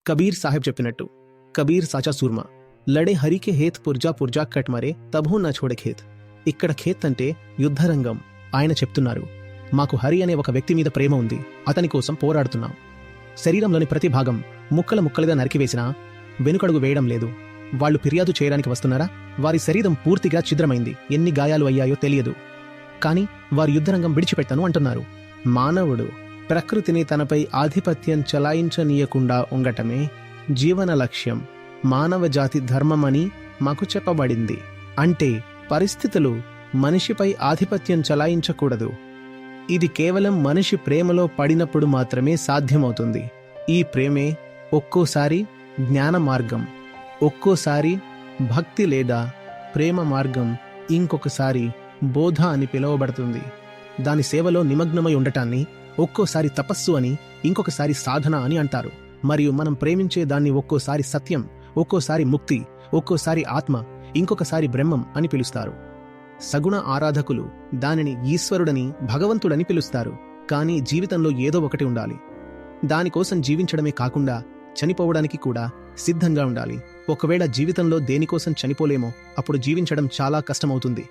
కబీర్ సాహెబ్ చెప్పినట్టు, కబీర్ సాచా సూర్మా, లడే హరికే హేత్ పుర్జా పుర్జా కట్ మరే తబూ నా చోడే ఖేత్. ఇక్కడ ఖేత్ అంటే యుద్ధరంగం. ఆయన చెప్తున్నారు, మాకు హరి అనే ఒక వ్యక్తి మీద ప్రేమ ఉంది, అతని కోసం పోరాడుతున్నాం. శరీరంలోని ప్రతి భాగం ముక్కలు ముక్కలుగా నరికివేసినా వెనుకడుగు వేయడం లేదు. వాళ్లు ఫిర్యాదు చేయడానికి వస్తున్నారా? వారి శరీరం పూర్తిగా ఛిద్రమైంది, ఎన్ని గాయాలు అయ్యాయో తెలియదు, కాని వారు యుద్ధరంగం విడిచిపెట్టను అంటున్నారు. మానవుడు ప్రకృతిని తనపై ఆధిపత్యం చలాయించనీయకుండా ఉండటమే జీవన లక్ష్యం, మానవ జాతి ధర్మమని మాకు చెప్పబడింది. అంటే పరిస్థితులు మనిషిపై ఆధిపత్యం చలాయించకూడదు. ఇది కేవలం మనిషి ప్రేమలో పడినప్పుడు మాత్రమే సాధ్యమవుతుంది. ఈ ప్రేమే ఒక్కోసారి జ్ఞాన మార్గం, ఒక్కోసారి భక్తి లేదా ప్రేమ మార్గం, ఇంకొకసారి బోధ అని పిలువబడుతుంది. దాని సేవలో నిమగ్నమై ఉండటాన్ని ఒక్కోసారి తపస్సు అని, ఇంకొకసారి సాధన అని అంటారు. మరియు మనం ప్రేమించే దాన్ని ఒక్కోసారి సత్యం, ఒక్కోసారి ముక్తి, ఒక్కోసారి ఆత్మ, ఇంకొకసారి బ్రహ్మం అని పిలుస్తారు. సగుణ ఆరాధకులు దానిని ఈశ్వరుడని, భగవంతుడని పిలుస్తారు. కానీ జీవితంలో ఏదో ఒకటి ఉండాలి. దానికోసం జీవించడమే కాకుండా చనిపోవడానికి కూడా సిద్ధంగా ఉండాలి. ఒకవేళ జీవితంలో దేనికోసం చనిపోలేమో అప్పుడు జీవించడం చాలా కష్టమవుతుంది.